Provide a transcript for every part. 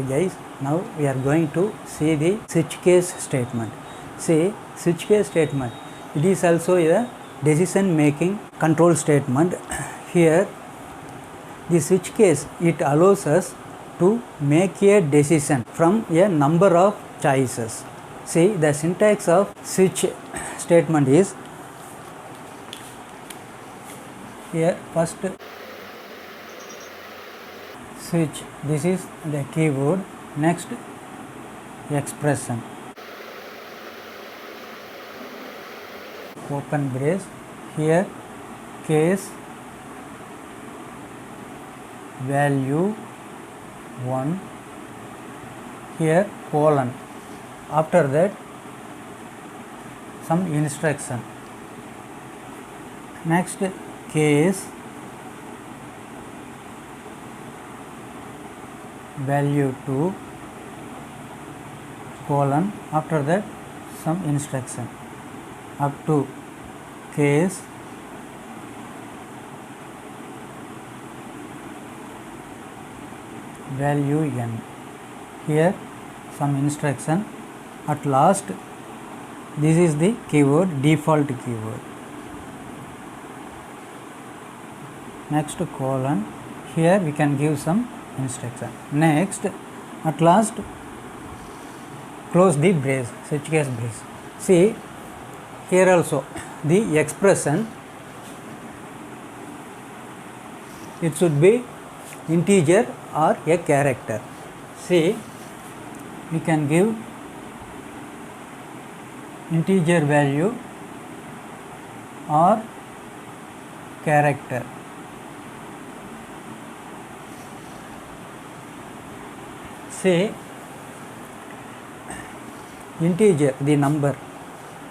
guys, now we are going to see the switch case statement. See, switch case statement, it is also a decision making control statement. Here the switch case, it allows us to make a decision from a number of choices. See, the syntax of switch statement is here. First switch, this is the keyword. Next expression, open brace, here case value 1, here colon, after that some instruction. Next case value 2 colon, after that some instruction, up to case value n, here some instruction. At last, this is the keyword, default keyword. Next colon, here we can give some instruction. Next, at last, close the brace, switch case brace. See, here also the expression, it should be integer or a character. See, we can give integer value or character. Say integer, the number.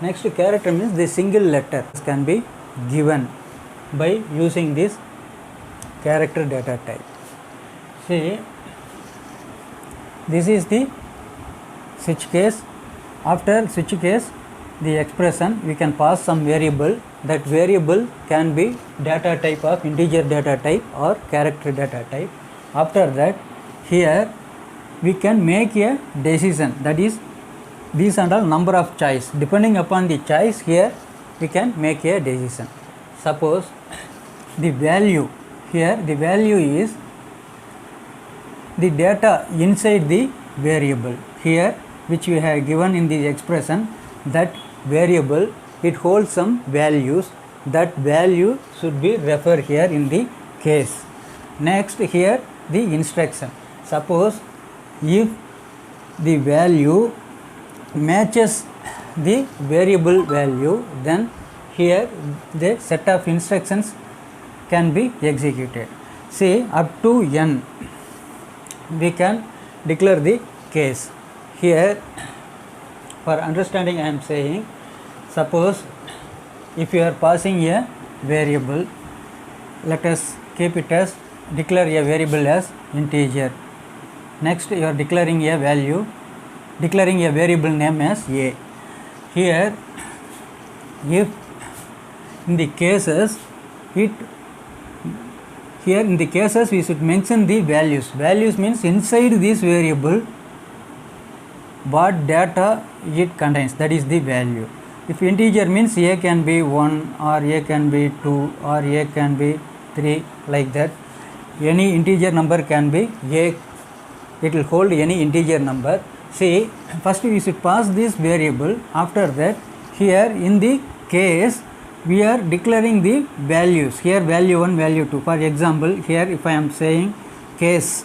Next character means the single letter can be given by using this character data type. See, this is the switch case. After switch case, the expression, we can pass some variable. That variable can be data type of integer data type or character data type. After that, here we can make a decision, that is these are all number of choice. Depending upon the choice, here we can make a decision. Suppose the value, here the value is the data inside the variable, here which we have given in the expression. That variable, it holds some values. That value should be referred here in the case. Next, here the instruction. Suppose if the value matches the variable value, then here the set of instructions can be executed. Say up to n, we can declare the case. Here for understanding I am saying, suppose if you are passing a variable, let us keep it as, declare a variable as integer. Next you are declaring a value, declaring a variable name as a. Here if in the cases, here in the cases we should mention the values. Values means inside this variable what data it contains, that is the value. If integer means a can be 1 or a can be 2 or a can be 3, like that. Any integer number can be a, it will hold any integer number. See, first we should pass this variable. After that, here in the case we are declaring the values. Here value 1, value 2. For example, here if I am saying case,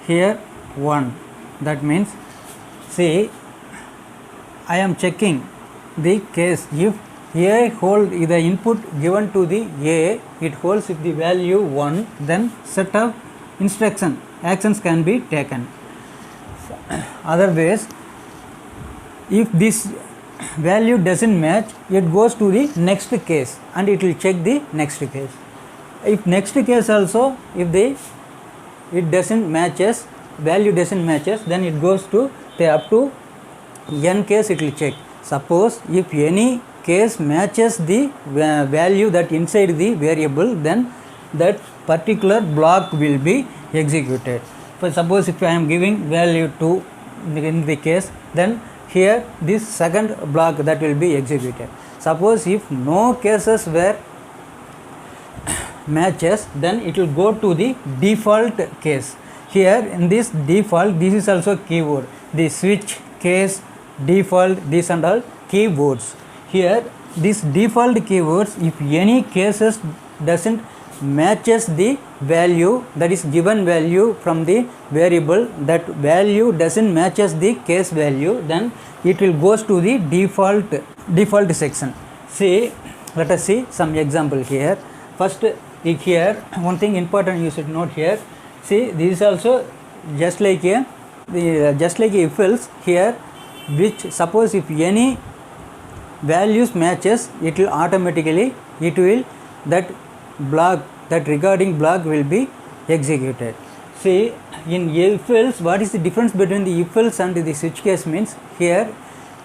here 1, that means, see, I am checking the case. If a hold the input given to the a, it holds if the value 1, then set of instruction actions can be taken. Otherwise, if this value doesn't match, it goes to the next case and it will check the next case. If next case also, if it doesn't matches, value doesn't matches, then it goes to the up to n case it will check. Suppose if any case matches the value that inside the variable, then that particular block will be executed. For suppose if I am giving value 2 in the case, then here this second block that will be executed. Suppose if no cases were matches, then it will go to the default case. Here in this default, this is also keyword, the switch, case, default, these and all keywords. Here this default keywords, if any cases doesn't matches the value, that is given value from the variable, that value doesn't matches the case value, then it will goes to the default section. See, let us see some example here. First, here one thing important you should note here. See, this is also just like here, just like if else here, which suppose if any values matches, it will automatically, it will, that block, that regarding block will be executed. See, in if else, what is the difference between the if else and the switch case means, here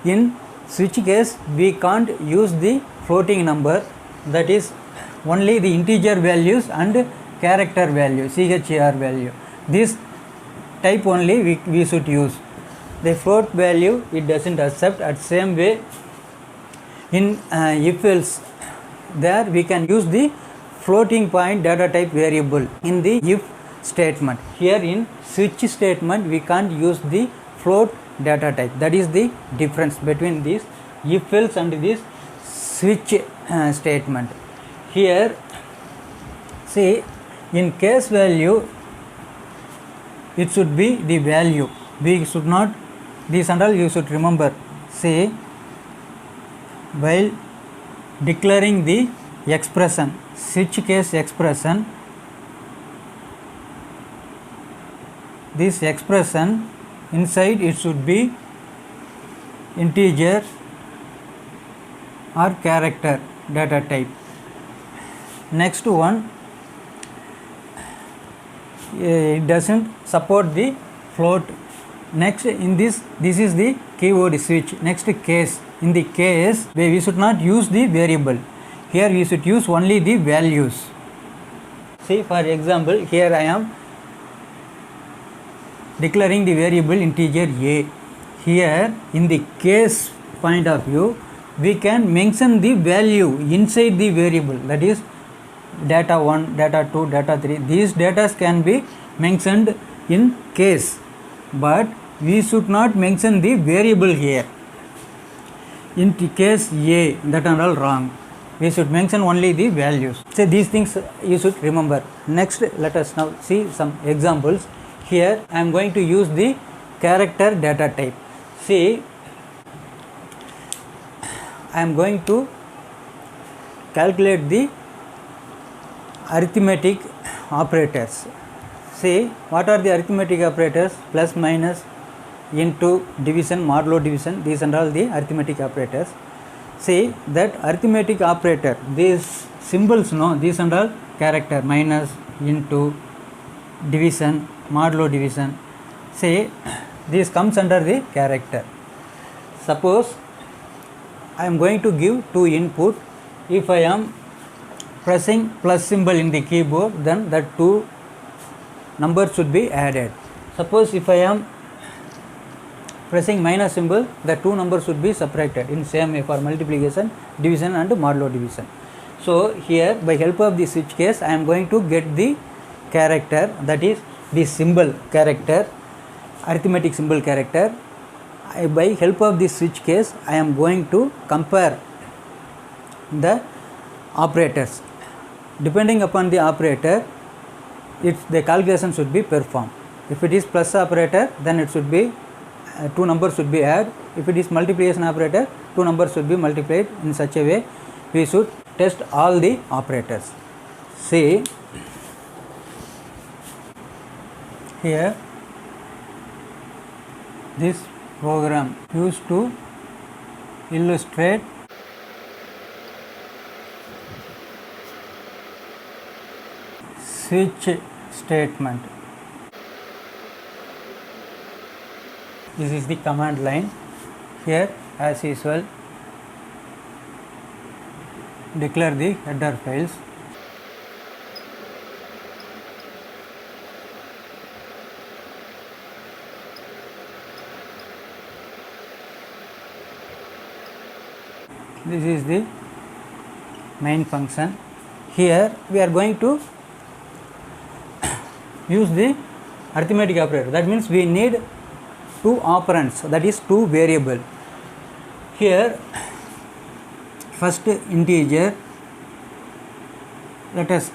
in switch case we can't use the floating number, that is only the integer values and character value, char value, this type only we should use. The float value it doesn't accept. At same way in if else, there we can use the floating point data type variable in the if statement. Here in switch statement we can't use the float data type. That is the difference between this if else and this switch statement. Here see, in case value it should be the value, we should not, this and all you should remember. See, while declaring the expression, switch case expression, this expression inside it should be integer or character data type. Next one, it doesn't support the float. Next in this is the keyword switch. Next case, in the case we should not use the variable, here we should use only the values. See, for example, here I am declaring the variable integer a. Here in the case point of view, we can mention the value inside the variable, that is data 1, data 2, data 3. These data can be mentioned in case, but we should not mention the variable here. In the case a, that are all wrong. We should mention only the values. So these things you should remember. Next, let us now see some examples. Here I am going to use the character data type. See, I am going to calculate the arithmetic operators. See, what are the arithmetic operators? Plus, minus, into, division, modulo division, these and all the arithmetic operators. See, that arithmetic operator, these symbols, no, these and all character, minus, into, division, modulo division. See, this comes under the character. Suppose I am going to give two input. If I am pressing plus symbol in the keyboard, then the two numbers should be added. Suppose if I am pressing minus symbol, the two numbers should be subtracted in same way for multiplication, division and modulo division. So here by help of the switch case, I am going to get the character, that is the symbol character, arithmetic symbol character. By help of this switch case, I am going to compare the operators. Depending upon the operator, the calculation should be performed. If it is plus operator, then it should be two numbers should be added. If it is multiplication operator, two numbers should be multiplied. In such a way, we should test all the operators. See, here this program used to illustrate switch statement. This is the command line. Here, as usual, declare the header files. This is the main function. Here we are going to use the arithmetic operator. That means we need two operands, that is two variable. Here first integer, let us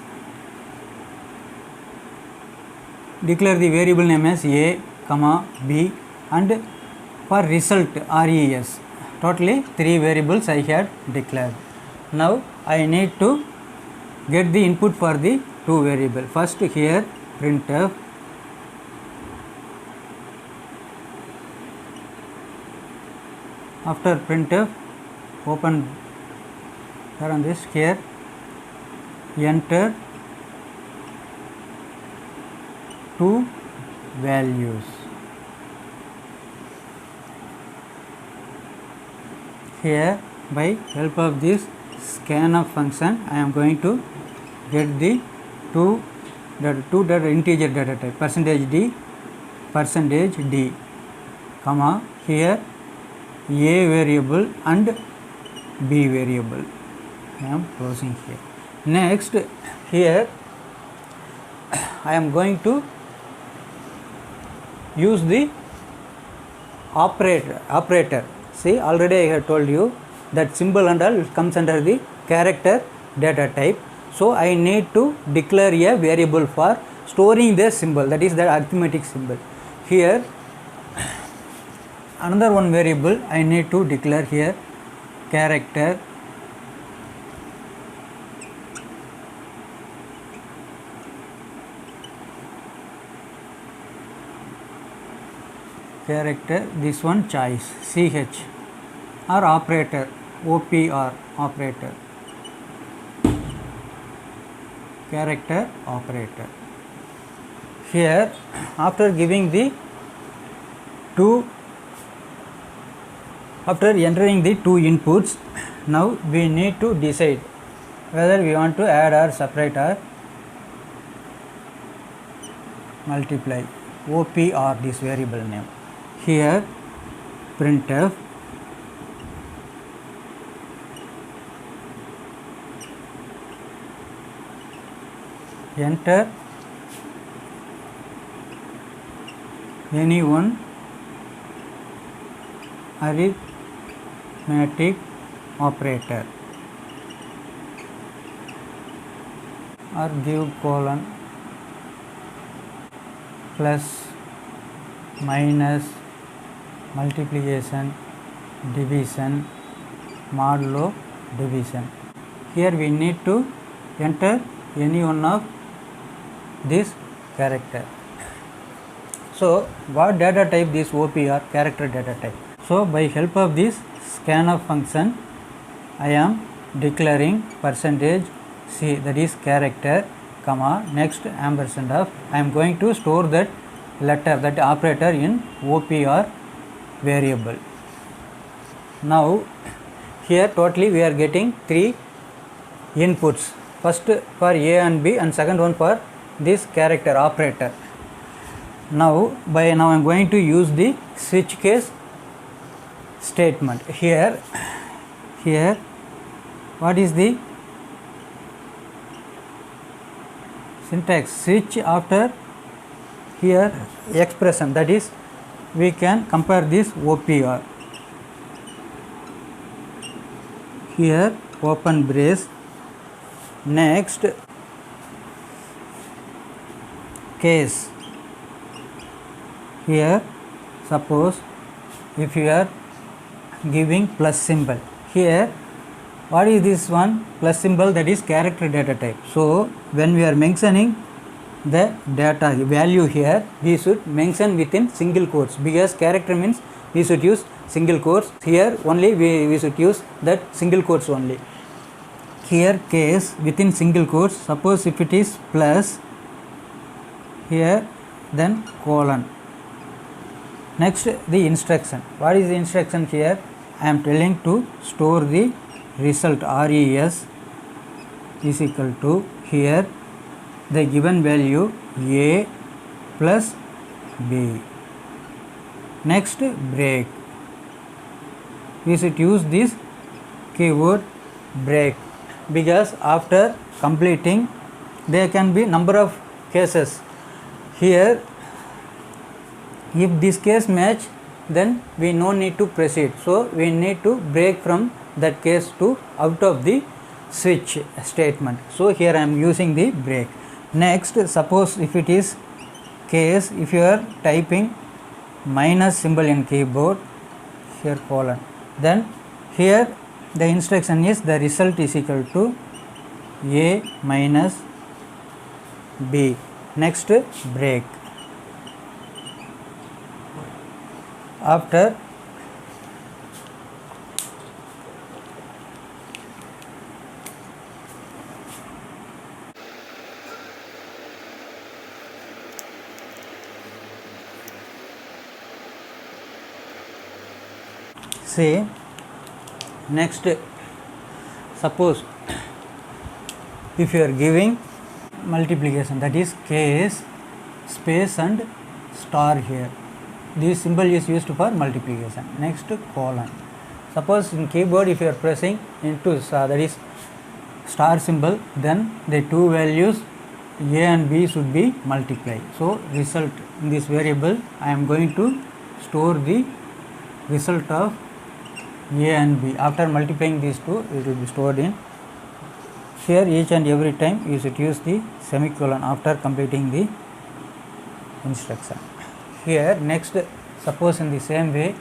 declare the variable name as a comma b, and for result res, totally three variables I had declared. Now I need to get the input for the two variable. First here printf after printf open on this, here enter two values. Here by help of this scanf function I am going to get the two integer data type %d comma here a variable and b variable. I am closing here. Next here I am going to use the operator. See, already I have told you that symbol and all comes under the character data type. So I need to declare a variable for storing the symbol, that is the arithmetic symbol. Here another one variable I need to declare here, character this one choice ch or operator opr operator, character operator. Here after giving the after entering the two inputs, now we need to decide whether we want to add or separate or multiply opr this variable name. Here printf enter any one arithmetic operator or give colon plus minus multiplication division modulo division. Here we need to enter any one of this character. So what data type this OPR? Character data type. So by help of this scanf function I am declaring %c, that is character, comma next ampersand of, I am going to store that letter, that operator in OPR variable. Now here totally we are getting three inputs, first for a and b and second one for this character operator. Now I am going to use the switch case statement. Here what is the syntax? Switch after here expression, that is we can compare this OPR. Here open brace, next case. Here suppose if you are giving plus symbol, here what is this one plus symbol? That is character data type. So when we are mentioning the data value here, we should mention within single quotes, because character means we should use single quotes. Here only we should use that single quotes only. Here case within single quotes, suppose if it is plus, here then colon. Next the instruction. What is the instruction here? I am telling to store the result res is equal to, here the given value a plus b. Next break. We should use this keyword break, because after completing there can be number of cases. Here if this case match, then we no need to proceed, so we need to break from that case to out of the switch statement. So here I am using the break. Next, suppose if it is case, if you are typing minus symbol in keyboard, here colon, then here the instruction is the result is equal to A minus B. Next, break. After say, next, suppose if you are giving multiplication, that is case space and star, here this symbol is used for multiplication. Next, colon. Suppose in keyboard if you are pressing into star, that is star symbol, then the two values A and B should be multiplied. So result in this variable I am going to store the result of A and B. After multiplying these two, it will be stored in here. Each and every time you should use the semicolon after completing the instruction. Here next, suppose in the same way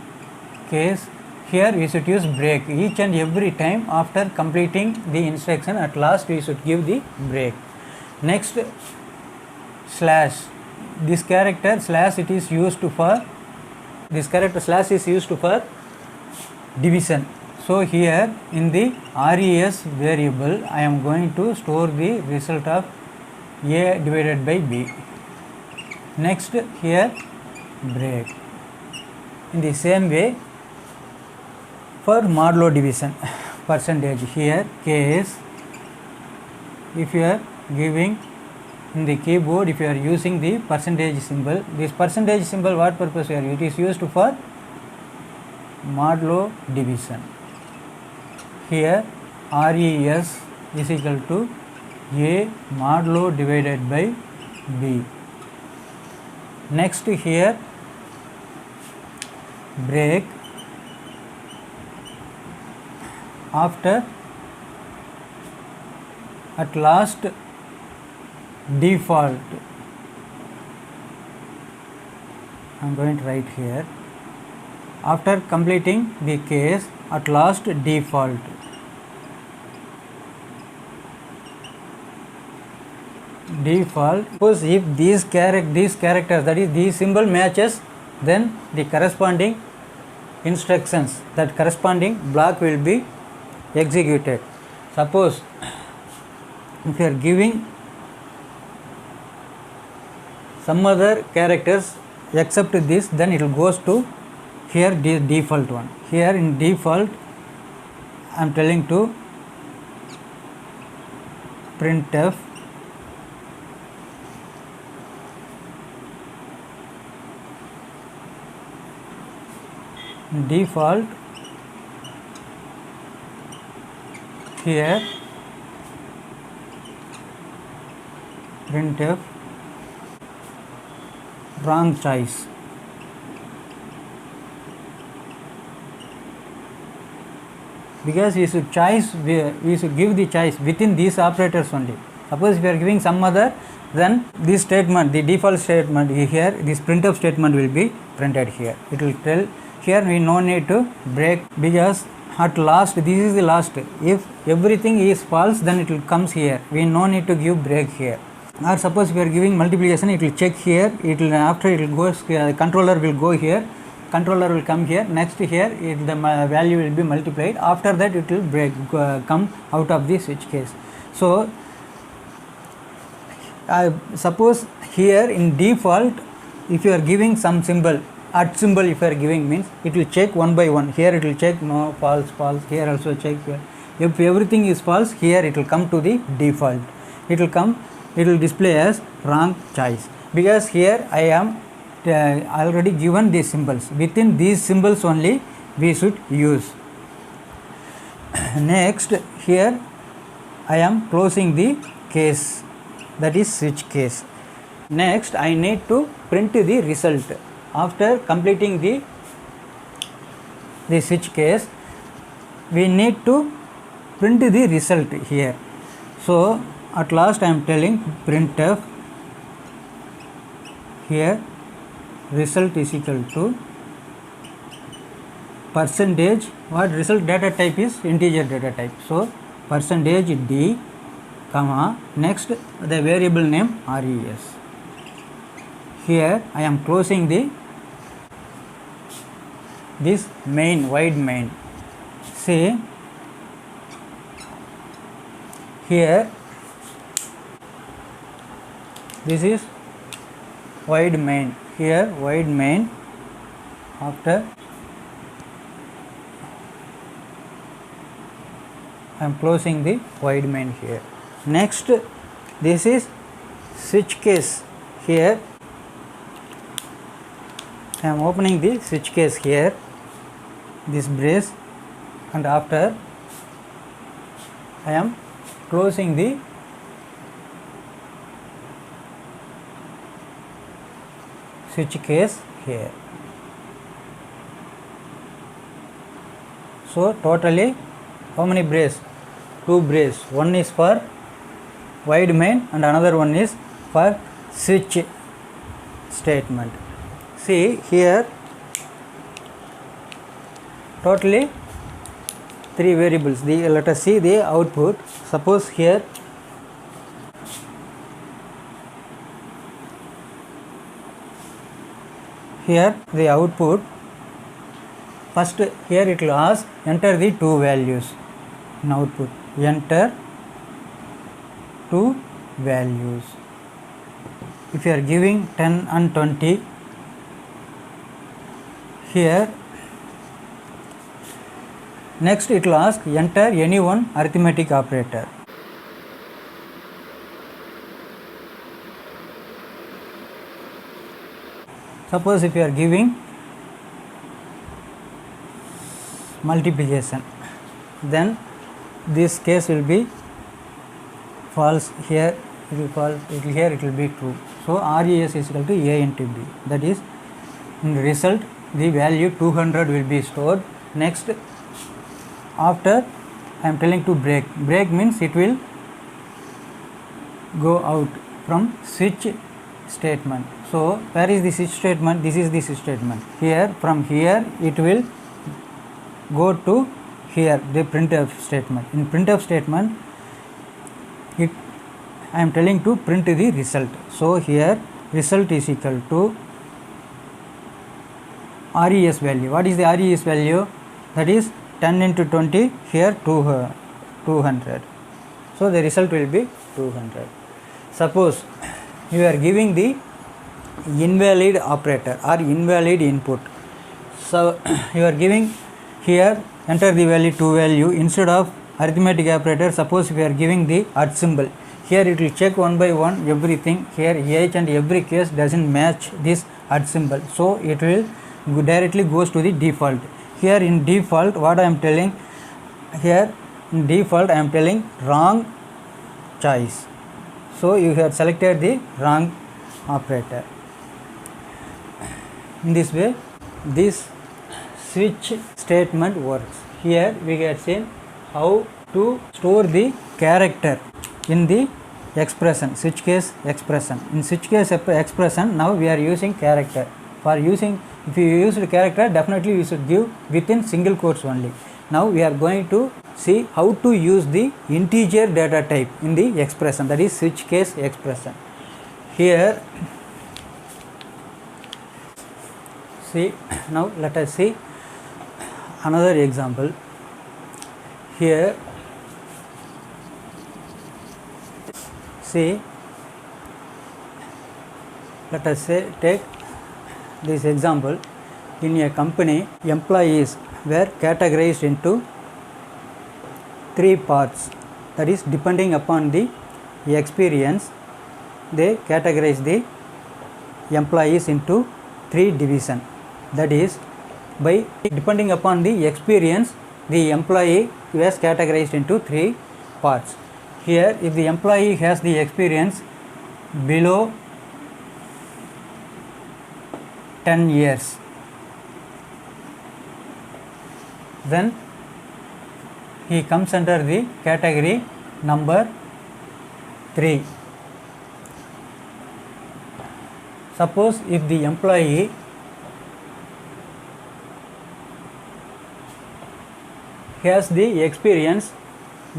case, here we should use break. Each and every time after completing the instruction, at last we should give the break. Next, slash. This character slash, it is used for, this character slash is used for division. So here in the res variable I am going to store the result of A divided by B. Next, here break. In the same way for modulo division percentage, here case, if you are giving in the keyboard, if you are using the percentage symbol, this percentage symbol what purpose here? It is used for modulo division. Here res is equal to A modulo divided by B. Next, here break. After at last default, I am going to write here, after completing the case, at last default. Default. Suppose if these characters, that is these symbol matches, then the corresponding instructions, that corresponding block will be executed. Suppose if you are giving some other characters except this, then it will goes to here the default one. Here in default I am telling to printf default, here printf wrong choice. Because we should we should give the choice within these operators only. Suppose we are giving some other, then this statement, the default statement here, this printf statement will be printed here. It will tell here we no need to break, because at last, this is the last. If everything is false, then it will comes here. We no need to give break here. Or suppose we are giving multiplication, it will check here. It will, after it will go, controller will go here. Controller will come here. Next here, the value will be multiplied. After that, it will break, come out of the switch case. So suppose here in default, if you are giving some symbol, at symbol if you are giving, means it will check one by one. Here it will check no, false, false. Here also check here. If everything is false, here it will come to the default. It will come, it will display as wrong choice, because here I am already given these symbols. Within these symbols only we should use. Next, here I am closing the case, that is switch case. Next, I need to print the result. After completing the switch case, we need to print the result here. So at last I am telling printf, here result is equal to percentage, what result data type is integer data type. So percentage d comma, next the variable name res. Here I am closing this main, void main. See here, this is void main, here void main. After I am closing the void main here. Next, this is switch case. Here I am opening the switch case here, this brace, and after I am closing the switch case here. So totally how many brace? 2 brace. One is for void main and another one is for switch statement. See here, totally 3 variables. Let us see the output. Suppose here the output, first here it will ask enter the 2 values in output, enter 2 values. If you are giving 10 and 20, here next it will ask enter any one arithmetic operator. Suppose if you are giving multiplication, then this case will be false, here it will false, here it will be true. So res is equal to a into b, that is in the result the value 200 will be stored. Next, after I am telling to break. Break means it will go out from switch statement. So where is the switch statement? This is the switch statement. Here, from here it will go to here, the printf statement. In printf statement, I am telling to print the result. So here result is equal to res value. What is the res value? That is 10 into 20, here 200. So the result will be 200. Suppose you are giving the invalid operator or invalid input. So you are giving here enter the value 2 value instead of arithmetic operator. Suppose if you are giving the @ symbol, here it will check one by one everything. Here each and every case doesn't match this @ symbol, so it will directly goes to the default. Here in default, what I am telling, here in default I am telling wrong choice. So you have selected the wrong operator. In this way this switch statement works. Here we get seen how to store the character in the expression, switch case expression. In switch case expression, now we are using character. For using, if you use the character, definitely you should give within single quotes only. Now we are going to see how to use the integer data type in the expression, that is switch case expression. Here see, now let us see another example. Here see, let us say take this example. In a company, employees were categorized into 3 parts, that is depending upon the experience they categorize the employees into 3 divisions. That is, by depending upon the experience, the employee was categorized into 3 parts. Here, if the employee has the experience below 10 years, then he comes under the category number 3. Suppose if the employee has the experience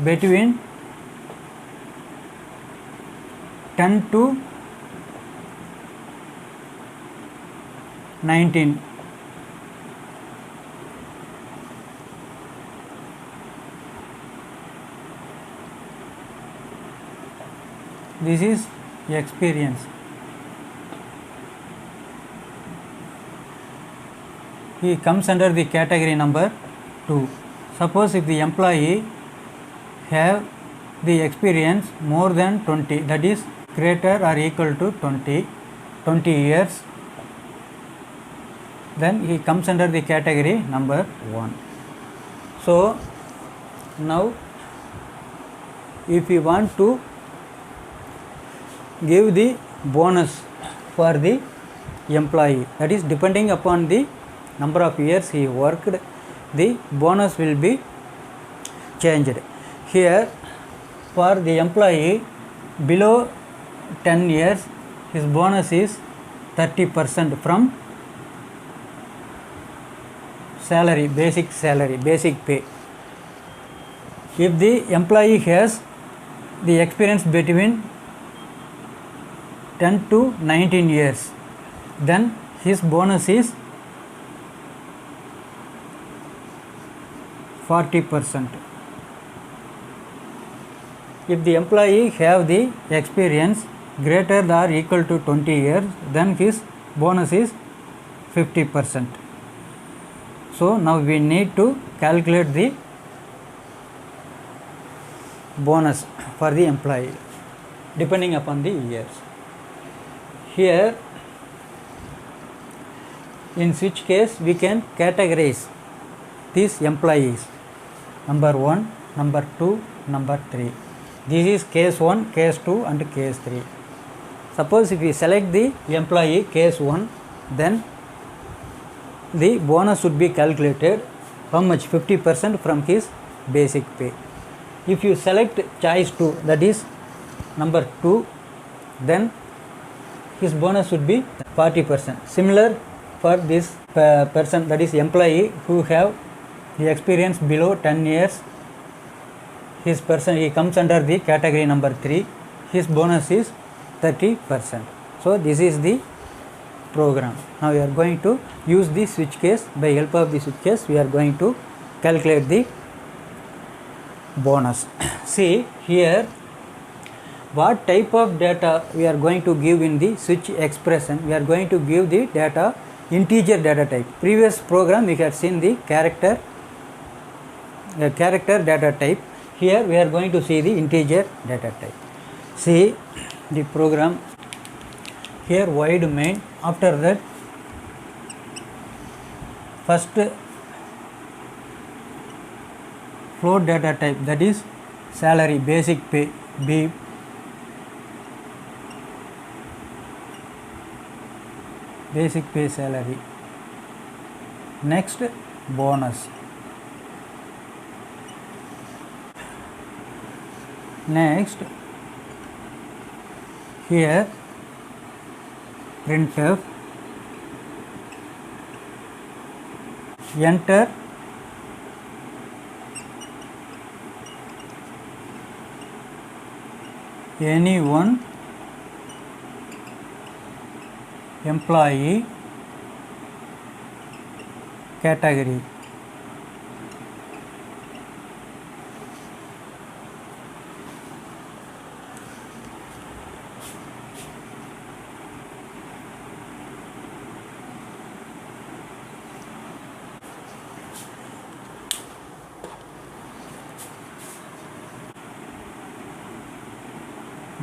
between 10 to 19, this is experience. He comes under the category number 2. Suppose if the employee have the experience more than 20, that is greater or equal to 20 years, then he comes under the category number 1. So now if we want to give the bonus for the employee, that is depending upon the number of years he worked, the bonus will be changed. Here for the employee below 10 years, his bonus is 30% from salary, basic pay. If the employee has the experience between 10 to 19 years, then his bonus is 40%. If the employee have the experience greater than or equal to 20 years, then his bonus is 50%. So now we need to calculate the bonus for the employee depending upon the years. Here in which case we can categorize these employees, number 1, number 2, number 3. This is case 1, case 2 and case 3. Suppose if we select the employee case 1, then the bonus should be calculated how much, 50% from his basic pay. If you select choice 2, that is number 2, then his bonus should be 40%. Similar for this person, that is employee who have the experience below 10 years, he comes under the category number 3, his bonus is 30%. So this is the program. Now we are going to use the switch case. By help of the switch case, we are going to calculate the bonus. See here what type of data we are going to give in the switch expression. We are going to give the data integer data type. Previous program we had seen the character data type. Here we are going to see the integer data type. See the program here, void main. After that, first float data type, that is salary, basic pay, B. Basic pay salary. Next, bonus. Next, here printf, enter any one employee category.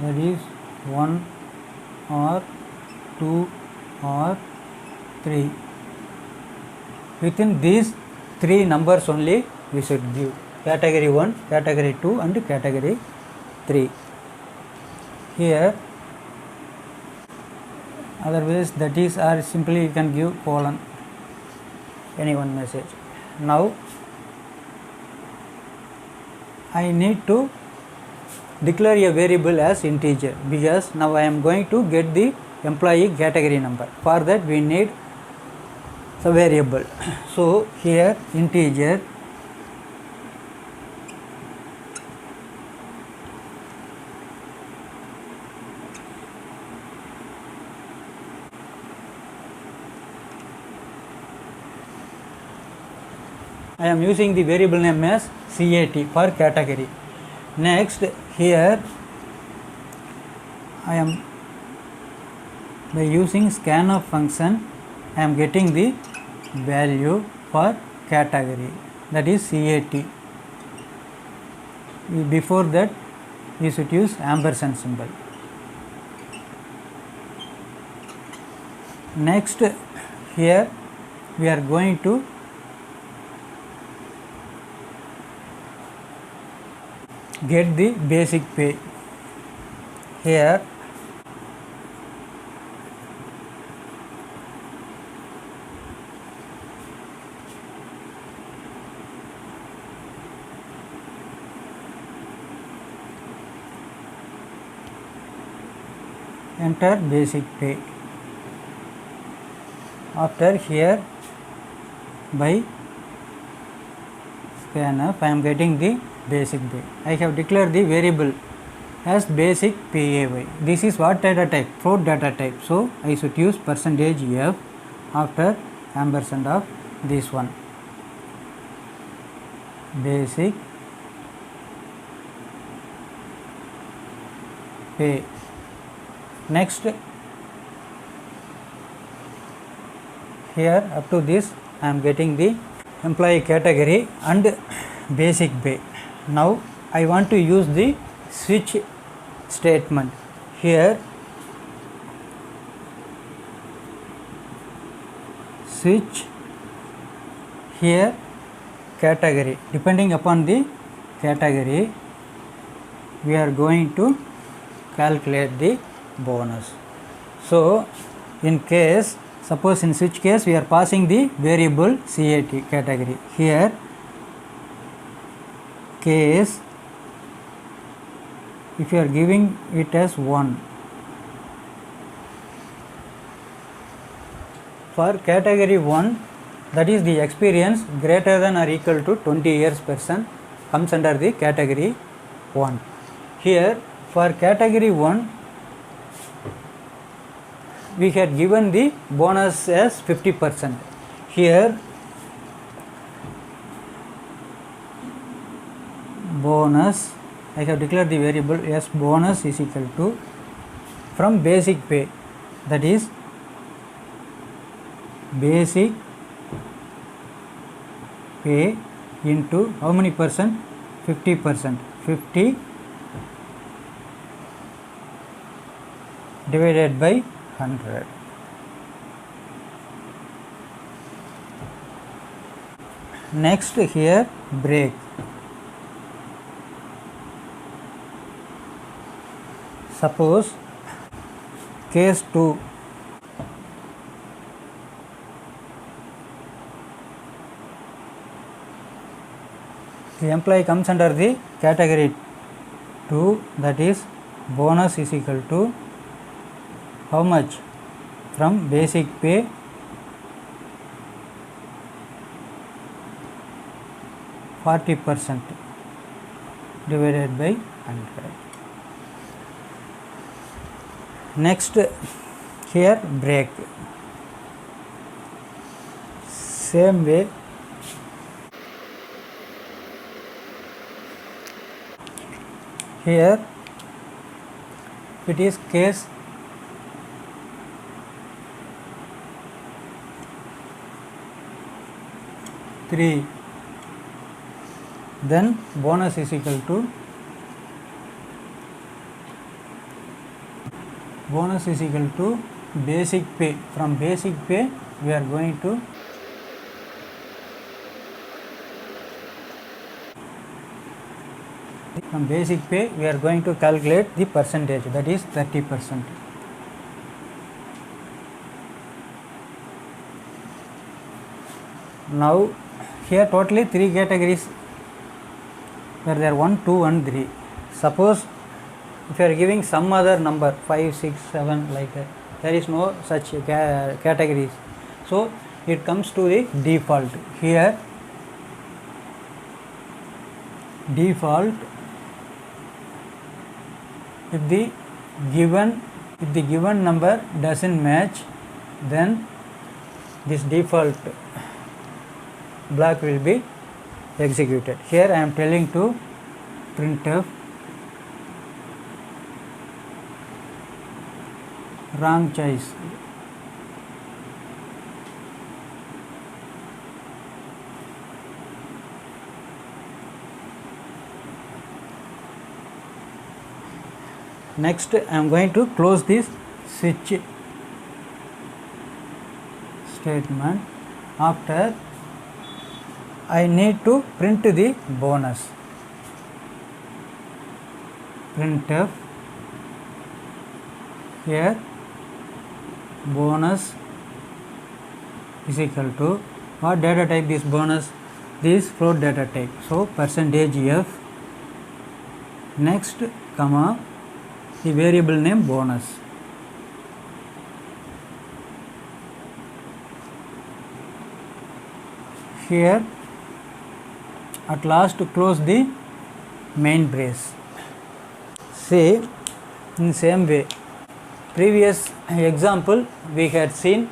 That is 1 or 2 or 3. Within these 3 numbers only we should give. category 1, category 2 and category 3. Here otherwise that is, or simply you can give colon, any one message. Now I need to declare a variable as integer, because now I am going to get the employee category number. For that we need a variable. So here integer I am using the variable name as CAT for category. Next here I am, by using scanf function, I am getting the value for category, that is CAT. Before that we should use ampersand symbol. Next here we are going to get the basic pay. Here enter basic pay. After here by scanf I am getting the basic pay. I have declared the variable as basic pay. This is what data type? Float data type. So I should use %f after ampersand of this one, basic pay. Next here up to this I am getting the employee category and basic pay. Now I want to use the switch statement. Here switch, here category, depending upon the category we are going to calculate the bonus. So in case, suppose in switch case we are passing the variable CAT category. Here case if you are giving it as 1, for category 1, that is the experience greater than or equal to 20 years person comes under the category 1. Here for category 1 we had given the bonus as 50%. Here bonus, I have declared the variable as bonus is equal to from basic pay, that is basic pay into how many percent? 50%. 50 divided by 100. Next here break. Suppose case 2, the employee comes under the category 2, that is bonus is equal to how much? From basic pay %40 divided by 100. Next here break, same way here it is case 3, then bonus is equal to basic pay. From basic pay we are going to from basic pay we are going to calculate the percentage, that is 30%. Now here totally 3 categories where there are 1, 2 and 3. Suppose if you are giving some other number 5, 6, 7 like that, there is no such categories. So it comes to the default. Here default, if the given number doesn't match, then this default block will be executed. Here I am telling to printf wrong choice. Next I am going to close this switch statement. After I need to print the bonus. Printf here bonus is equal to what data type this bonus? This float data type. So percentage %f, next comma the variable name bonus. Here at last close the main brace. See, in same way, previous example we had seen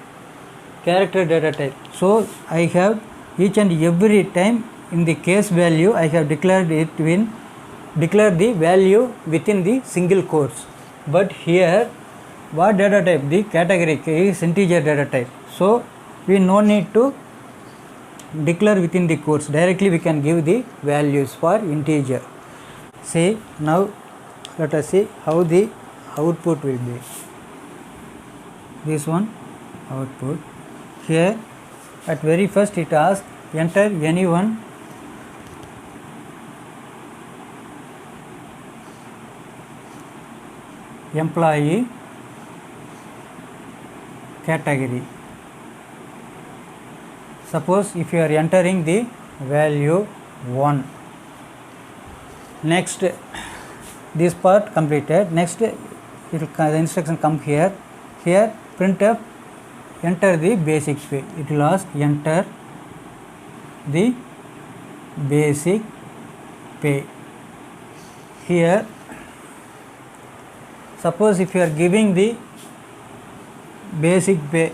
character data type. So I have each and every time in the case value I have declared the value within the single quotes. But here what data type? The category is integer data type. So we no need to declare within the quotes, directly we can give the values for integer. See, now let us see how the output will be. This one output. Here at very first it asks enter any one employee category. Suppose if you are entering the value 1, next this part completed, next the instruction come here. Here printf enter the basic pay. It will ask enter the basic pay. Here suppose if you are giving the basic pay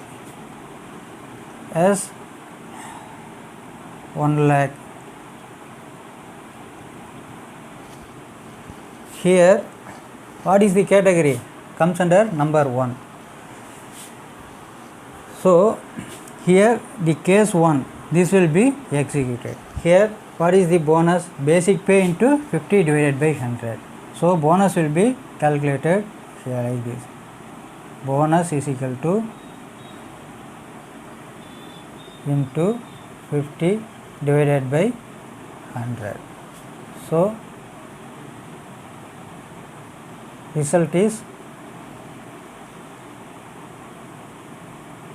as 1 lakh, here what is the category? Comes under number 1. So here the case 1, this will be executed. Here what is the bonus? Basic pay into 50 divided by 100. So bonus will be calculated here like this. Bonus is equal to into 50 divided by 100. So result is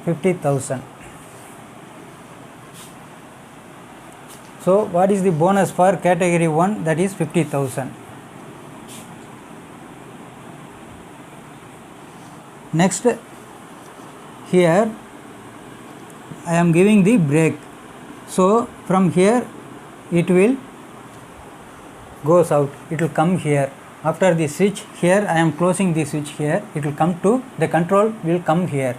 50,000. So what is the bonus for category 1? That is 50,000. Next here I am giving the break. So from here it will goes out, it will come here. After the switch, here I am closing the switch here, it will come to the control will come here.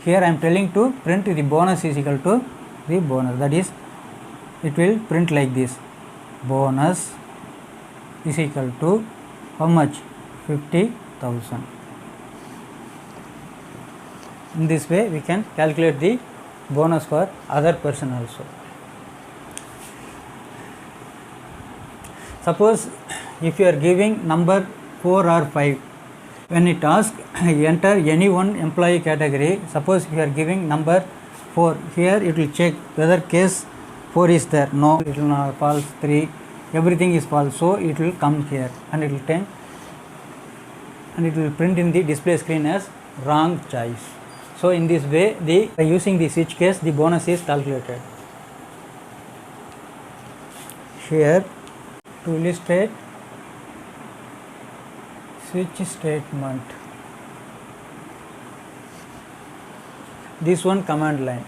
Here I am telling to print the bonus is equal to the bonus, that is it will print like this. Bonus is equal to how much? 50,000. In this way we can calculate the bonus for other person also. Suppose if you are giving number 4 or 5, when it asks enter any one employee category, suppose if you are giving number 4, here it will check whether case 4 is there. No, it will not. False 3, everything is false, so it will come here and it will take and it will print in the display screen as wrong choice. So in this way, by using the switch case, the bonus is calculated. Here to illustrate switch statement, this one command line.